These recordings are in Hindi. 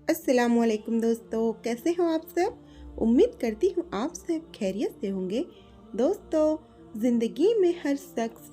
अस्सलामुअलैकुम दोस्तों, कैसे हो आप सब। उम्मीद करती हूँ आप सब खैरियत से होंगे। दोस्तों, ज़िंदगी में हर शख्स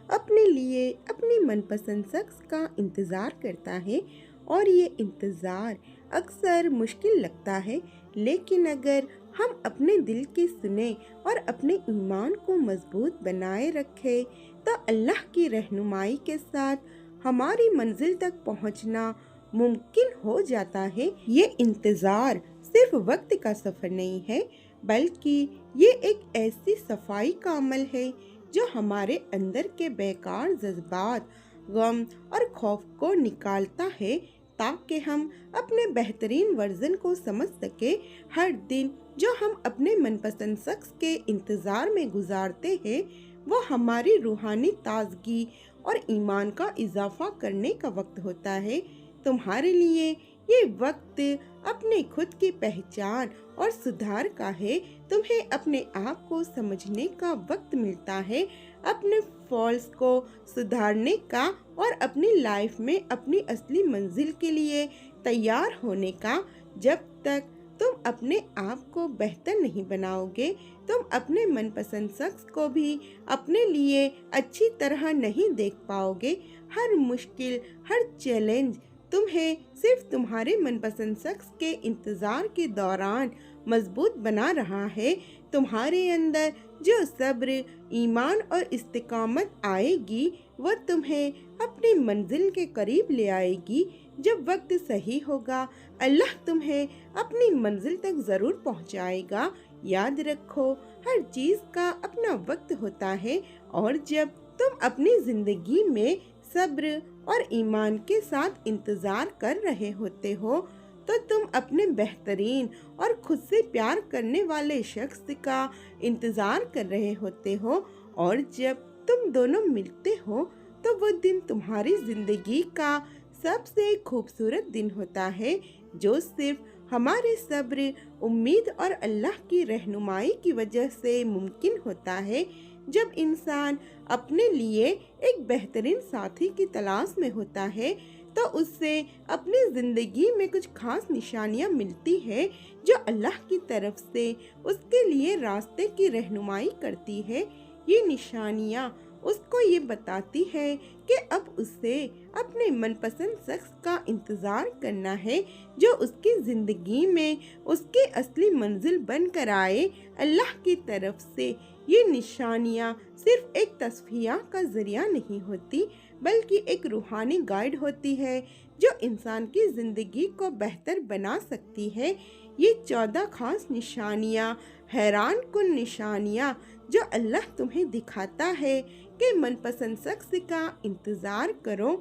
अपने लिए अपनी मनपसंद शख्स का इंतज़ार करता है और ये इंतज़ार अक्सर मुश्किल लगता है, लेकिन अगर हम अपने दिल की सुने और अपने ईमान को मजबूत बनाए रखें तो अल्लाह की रहनुमाई के साथ हमारी मंजिल तक पहुंचना मुमकिन हो जाता है। ये इंतज़ार सिर्फ वक्त का सफ़र नहीं है, बल्कि ये एक ऐसी सफाई का अमल है जो हमारे अंदर के बेकार जज्बात, गम और खौफ को निकालता है, ताकि हम अपने बेहतरीन वर्जन को समझ सके। हर दिन जो हम अपने मनपसंद शख्स के इंतज़ार में गुजारते हैं, वो हमारी रूहानी ताजगी और ईमान का इजाफा करने का वक्त होता है। तुम्हारे लिए ये वक्त अपने खुद की पहचान और सुधार का है। तुम्हें अपने आप को समझने का वक्त मिलता है, अपने फॉल्स को सुधारने का और अपनी लाइफ में अपनी असली मंजिल के लिए तैयार होने का। जब तक तुम अपने आप को बेहतर नहीं बनाओगे, तुम अपने मनपसंद शख्स को भी अपने लिए अच्छी तरह नहीं देख पाओगे। हर मुश्किल, हर चैलेंज तुम्हें सिर्फ तुम्हारे मनपसंद शख्स के इंतज़ार के दौरान मजबूत बना रहा है। तुम्हारे अंदर जो सब्र, ईमान और इस्तिकामत आएगी, वह तुम्हें अपनी मंजिल के करीब ले आएगी। जब वक्त सही होगा, अल्लाह तुम्हें अपनी मंजिल तक ज़रूर पहुंचाएगा। याद रखो, हर चीज़ का अपना वक्त होता है, और जब तुम अपनी ज़िंदगी में सब्र और ईमान के साथ इंतज़ार कर रहे होते हो, तो तुम अपने बेहतरीन और खुद से प्यार करने वाले शख्स का इंतज़ार कर रहे होते हो। और जब तुम दोनों मिलते हो, तो वो दिन तुम्हारी ज़िंदगी का सबसे खूबसूरत दिन होता है, जो सिर्फ हमारे सब्र, उम्मीद और अल्लाह की रहनुमाई की वजह से मुमकिन होता है। जब इंसान अपने लिए एक बेहतरीन साथी की तलाश में होता है, तो उससे अपनी ज़िंदगी में कुछ खास निशानियां मिलती है, जो अल्लाह की तरफ से उसके लिए रास्ते की रहनुमाई करती है। ये निशानियां उसको ये बताती है कि अब उसे अपने मनपसंद शख्स का इंतज़ार करना है, जो उसकी ज़िंदगी में उसकी असली मंजिल बनकर आए। अल्लाह की तरफ से ये निशानियाँ सिर्फ एक तस्फिया का ज़रिया नहीं होती, बल्कि एक रूहानी गाइड होती है, जो इंसान की ज़िंदगी को बेहतर बना सकती है। ये 14 खास निशानियाँ, हैरान कुन निशानियाँ, जो अल्लाह तुम्हें दिखाता है कि मनपसंद शख्स का इंतज़ार करो।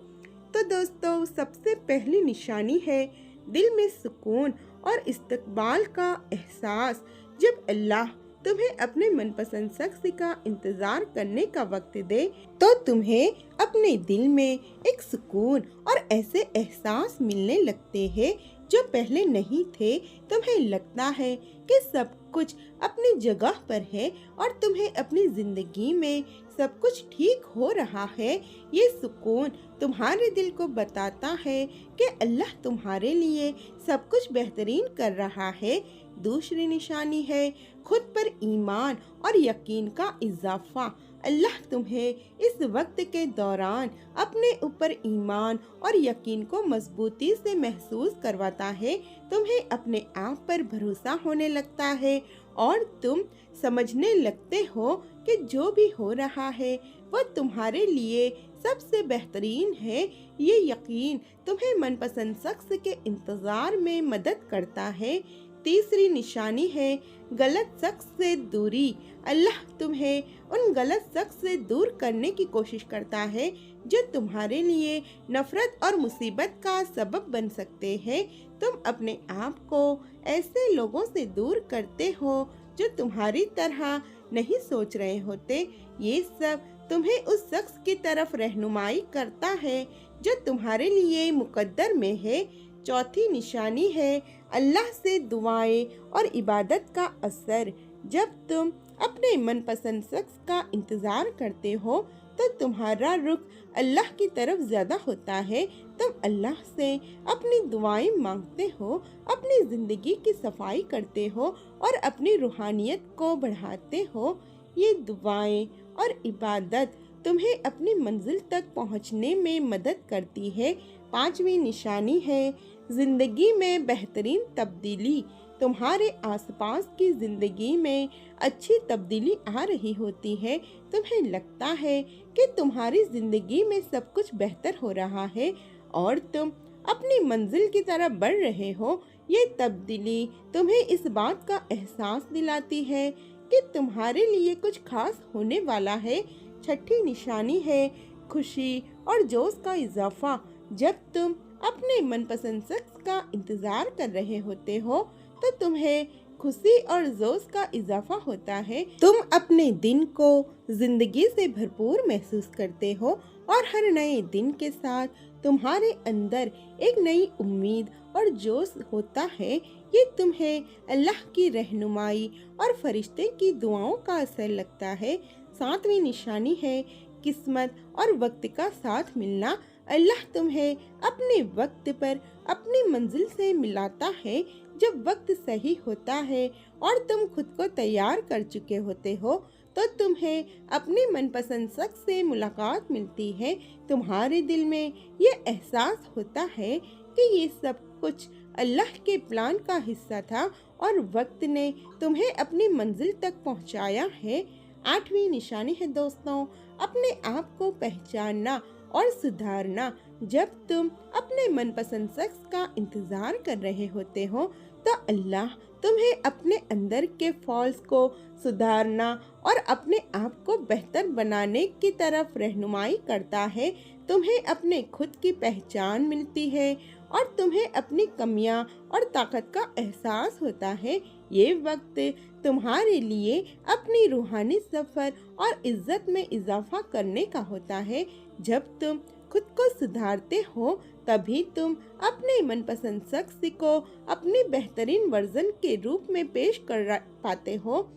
तो दोस्तों, सबसे पहली निशानी है दिल में सुकून और इस्तकबाल का एहसास। जब अल्लाह तुम्हें अपने मनपसंद शख्स का इंतज़ार करने का वक्त दे, तो तुम्हें अपने दिल में एक सुकून और ऐसे एहसास मिलने लगते हैं जो पहले नहीं थे। तुम्हें लगता है कि सब कुछ अपनी जगह पर है और तुम्हें अपनी ज़िंदगी में सब कुछ ठीक हो रहा है। ये सुकून तुम्हारे दिल को बताता है कि अल्लाह तुम्हारे लिए सब कुछ बेहतरीन कर रहा है। दूसरी निशानी है खुद पर ईमान और यकीन का इजाफा। अल्लाह तुम्हें इस वक्त के दौरान अपने ऊपर ईमान और यकीन को मजबूती से महसूस करवाता है। तुम्हें अपने आप पर भरोसा होने लगता है और तुम समझने लगते हो कि जो भी हो रहा है वह तुम्हारे लिए सबसे बेहतरीन है। ये यकीन तुम्हें मनपसंद शख्स के इंतज़ार में मदद करता है। तीसरी निशानी है गलत शख्स से दूरी। अल्लाह तुम्हें उन गलत शख्स से दूर करने की कोशिश करता है, जो तुम्हारे लिए नफरत और मुसीबत का सबब बन सकते हैं। तुम अपने आप को ऐसे लोगों से दूर करते हो जो तुम्हारी तरह नहीं सोच रहे होते। ये सब तुम्हें उस शख्स की तरफ रहनुमाई करता है जो तुम्हारे लिए मुकद्दर में है। चौथी निशानी है अल्लाह से दुआएं और इबादत का असर। जब तुम अपने मनपसंद शख्स का इंतज़ार करते हो, तो तुम्हारा रुख अल्लाह की तरफ ज़्यादा होता है। तुम अल्लाह से अपनी दुआएं मांगते हो, अपनी ज़िंदगी की सफाई करते हो और अपनी रूहानियत को बढ़ाते हो। ये दुआएं और इबादत तुम्हें अपनी मंजिल तक पहुंचने में मदद करती है। पांचवी निशानी है ज़िंदगी में बेहतरीन तब्दीली। तुम्हारे आसपास की ज़िंदगी में अच्छी तब्दीली आ रही होती है। तुम्हें लगता है कि तुम्हारी ज़िंदगी में सब कुछ बेहतर हो रहा है और तुम अपनी मंजिल की तरफ बढ़ रहे हो। ये तब्दीली तुम्हें इस बात का एहसास दिलाती है कि तुम्हारे लिए कुछ खास होने वाला है। छठी निशानी है खुशी और जोश का इजाफा। जब तुम अपने मनपसंद शख्स का इंतजार कर रहे होते हो तो तुम्हें खुशी और जोश का इजाफा होता है। तुम अपने दिन को जिंदगी से भरपूर महसूस करते हो और हर नए दिन के साथ तुम्हारे अंदर एक नई उम्मीद और जोश होता है। ये तुम्हें अल्लाह की रहनुमाई और फरिश्ते की दुआओं का असर लगता है। सातवीं निशानी है किस्मत और वक्त का साथ मिलना। अल्लाह तुम्हें अपने वक्त पर अपनी मंजिल से मिलाता है। जब वक्त सही होता है और तुम खुद को तैयार कर चुके होते हो तो तुम्हें अपने मनपसंद शख्स से मुलाकात मिलती है। तुम्हारे दिल में ये एहसास होता है कि ये सब कुछ अल्लाह के प्लान का हिस्सा था और वक्त ने तुम्हें अपनी मंजिल तक पहुंचाया है। आठवीं निशानी है दोस्तों अपने आप को पहचानना और सुधारना। जब तुम अपने मनपसंद शख्स का इंतजार कर रहे होते हो तो अल्लाह तुम्हें अपने अंदर के फॉल्स को सुधारना और अपने आप को बेहतर बनाने की तरफ रहनुमाई करता है। तुम्हें अपने खुद की पहचान मिलती है और तुम्हें अपनी कमियां और ताकत का एहसास होता है। ये वक्त तुम्हारे लिए अपनी रूहानी सफर और इज्जत में इजाफा करने का होता है। जब तुम खुद को सुधारते हो तभी तुम अपने मनपसंद शख्स को अपनी बेहतरीन वर्जन के रूप में पेश कर पाते हो।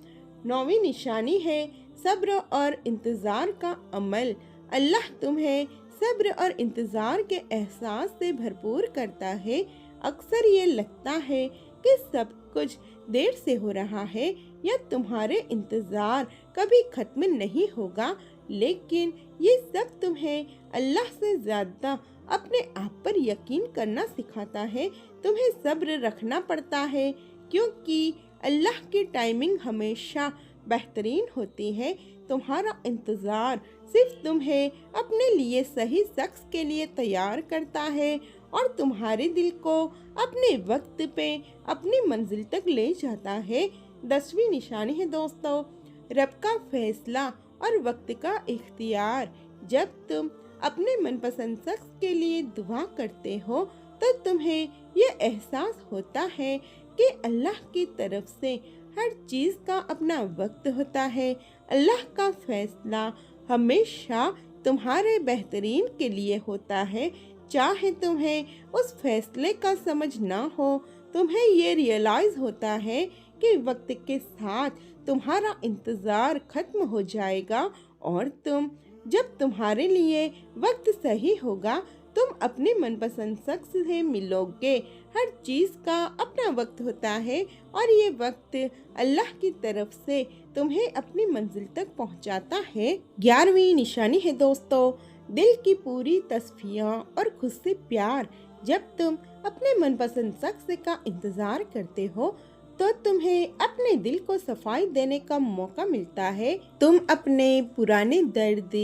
नौवीं निशानी है सब्र और इंतज़ार का अमल। अल्लाह तुम्हें सब्र और इंतज़ार के एहसास से भरपूर करता है। अक्सर ये लगता है कि सब कुछ देर से हो रहा है या तुम्हारे इंतज़ार कभी ख़त्म नहीं होगा, लेकिन ये सब तुम्हें अल्लाह से ज़्यादा अपने आप पर यकीन करना सिखाता है। तुम्हें सब्र रखना पड़ता है क्योंकि अल्लाह की टाइमिंग हमेशा बेहतरीन होती है। तुम्हारा इंतज़ार सिर्फ तुम्हें अपने लिए सही शख्स के लिए तैयार करता है और तुम्हारे दिल को अपने वक्त पे अपनी मंजिल तक ले जाता है। 10वीं निशानी है दोस्तों रब का फैसला और वक्त का इख्तियार। जब तुम अपने मनपसंद शख्स के लिए दुआ करते हो तो तुम्हें ये एहसास होता है कि अल्लाह की तरफ से हर चीज़ का अपना वक्त होता है। अल्लाह का फैसला हमेशा तुम्हारे बेहतरीन के लिए होता है। चाहे तुम्हें उस फैसले का समझ ना हो, तुम्हें ये रियलाइज़ होता है कि वक्त के साथ तुम्हारा इंतज़ार ख़त्म हो जाएगा और जब तुम्हारे लिए वक्त सही होगा तुम अपने मनपसंद शख्स से मिलोगे। हर चीज़ का अपना वक्त होता है और ये वक्त अल्लाह की तरफ से तुम्हें अपनी मंजिल तक पहुंचाता है। 11वीं निशानी है दोस्तों दिल की पूरी तस्फिया और खुद से प्यार। जब तुम अपने मनपसंद शख्स का इंतज़ार करते हो तो तुम्हें अपने दिल को सफाई देने का मौका मिलता है। तुम अपने पुराने दर्द,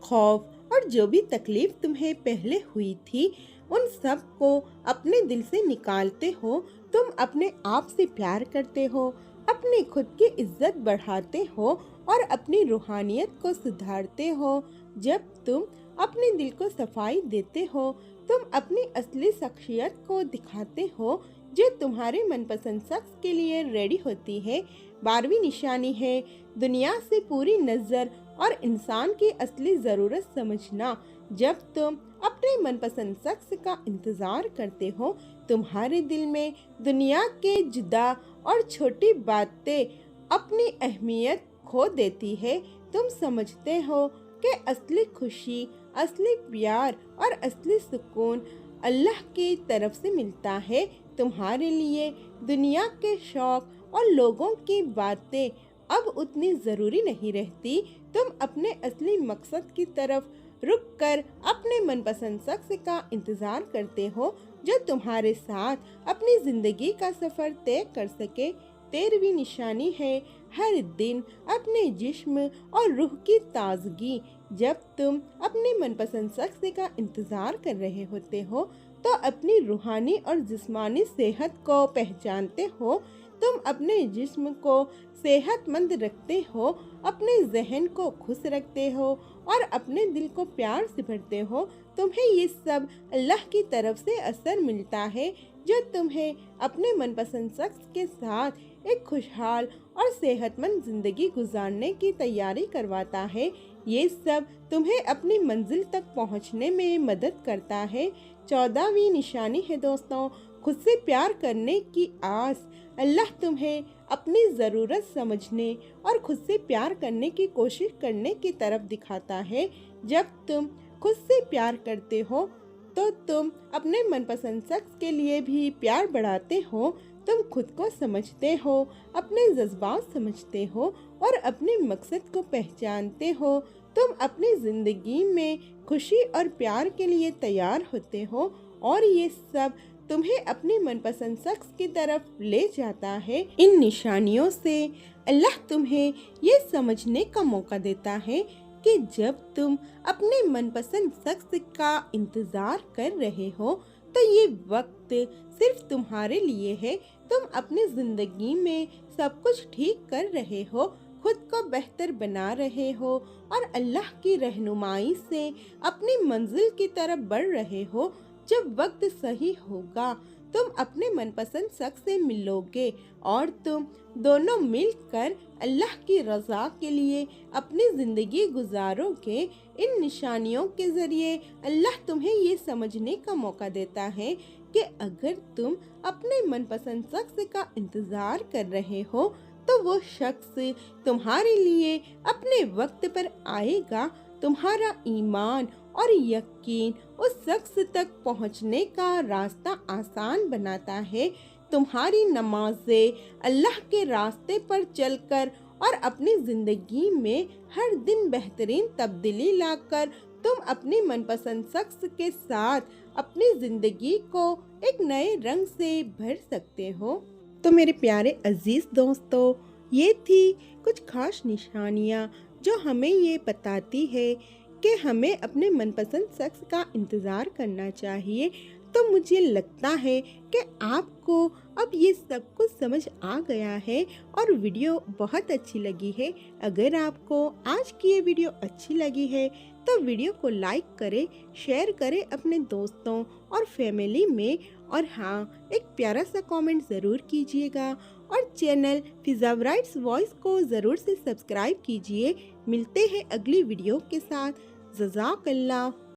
खौफ और जो भी तकलीफ तुम्हें पहले हुई थी उन सब को अपने दिल से निकालते हो। तुम अपने आप से प्यार करते हो, अपनी खुद की इज्जत बढ़ाते हो और अपनी रूहानियत को सुधारते हो। जब तुम अपने दिल को सफाई देते हो तुम अपनी असली शख्सियत को दिखाते हो जो तुम्हारे मनपसंद शख्स के लिए रेडी होती है। 12वीं निशानी है दुनिया से पूरी नज़र और इंसान की असली ज़रूरत समझना। जब तुम अपने मनपसंद शख्स का इंतज़ार करते हो तुम्हारे दिल में दुनिया के जुदा और छोटी बातें अपनी अहमियत खो देती है। तुम समझते हो कि असली खुशी, असली प्यार और असली सुकून अल्लाह की तरफ से मिलता है। तुम्हारे लिए दुनिया के शौक और लोगों की बातें अब उतनी ज़रूरी नहीं रहती। तुम अपने असली मकसद की तरफ रुक कर अपने मनपसंद शख्स का इंतज़ार करते हो, जो तुम्हारे साथ अपनी ज़िंदगी का सफ़र तय कर सके। 13वीं निशानी है हर दिन अपने जिस्म और रूह की ताजगी। जब तुम अपने मनपसंद शख्स का इंतज़ार कर रहे होते हो तो अपनी रूहानी और जिस्मानी सेहत को पहचानते हो। तुम अपने जिस्म को सेहतमंद रखते हो, अपने जहन को खुश रखते हो और अपने दिल को प्यार से भरते हो। तुम्हें ये सब अल्लाह की तरफ से असर मिलता है, जो तुम्हें अपने मनपसंद शख्स के साथ एक खुशहाल और सेहतमंद ज़िंदगी गुजारने की तैयारी करवाता है। ये सब तुम्हें अपनी मंजिल तक पहुंचने में मदद करता है। 14वीं निशानी है दोस्तों, खुद से प्यार करने की आस। अल्लाह तुम्हें अपनी ज़रूरत समझने और खुद से प्यार करने की कोशिश करने की तरफ दिखाता है। जब तुम खुद से प्यार करते हो तो तुम अपने मनपसंद शख्स के लिए भी प्यार बढ़ाते हो। तुम खुद को समझते हो, अपने जज्बात समझते हो और अपने मकसद को पहचानते हो। तुम अपनी ज़िंदगी में खुशी और प्यार के लिए तैयार होते हो और ये सब तुम्हें अपने मनपसंद शख्स की तरफ ले जाता है। इन निशानियों से अल्लाह तुम्हें ये समझने का मौका देता है कि जब तुम अपने मनपसंद शख्स का इंतज़ार कर रहे हो तो ये वक्त सिर्फ तुम्हारे लिए है। तुम अपनी ज़िंदगी में सब कुछ ठीक कर रहे हो, खुद को बेहतर बना रहे हो और अल्लाह की रहनुमाई से अपनी मंजिल की तरफ बढ़ रहे हो। जब वक्त सही होगा तुम अपने मनपसंद शख्स से मिलोगे और तुम दोनों मिलकर अल्लाह की रज़ा के लिए अपनी ज़िंदगी गुजारोगे। इन निशानियों के ज़रिए अल्लाह तुम्हें ये समझने का मौका देता है कि अगर तुम अपने मनपसंद शख्स का इंतज़ार कर रहे हो तो वो शख्स तुम्हारे लिए अपने वक्त पर आएगा। तुम्हारा ईमान और यकीन उस शख्स तक पहुंचने का रास्ता आसान बनाता है। तुम्हारी नमाज़ें अल्लाह के रास्ते पर चलकर और अपनी ज़िंदगी में हर दिन बेहतरीन तब्दीली लाकर तुम अपने मनपसंद शख्स के साथ अपनी ज़िंदगी को एक नए रंग से भर सकते हो। तो मेरे प्यारे अजीज़ दोस्तों, ये थी कुछ खास निशानियाँ जो हमें ये बताती है कि हमें अपने मनपसंद शख्स का इंतज़ार करना चाहिए। तो मुझे लगता है कि आपको अब ये सब कुछ समझ आ गया है और वीडियो बहुत अच्छी लगी है। अगर आपको आज की ये वीडियो अच्छी लगी है तो वीडियो को लाइक करें, शेयर करें अपने दोस्तों और फैमिली में, और हाँ, एक प्यारा सा कमेंट ज़रूर कीजिएगा और चैनल फिज़ा ब्राइट्स वॉइस को ज़रूर से सब्सक्राइब कीजिए। मिलते हैं अगली वीडियो के साथ। जज़ाकल्लाह।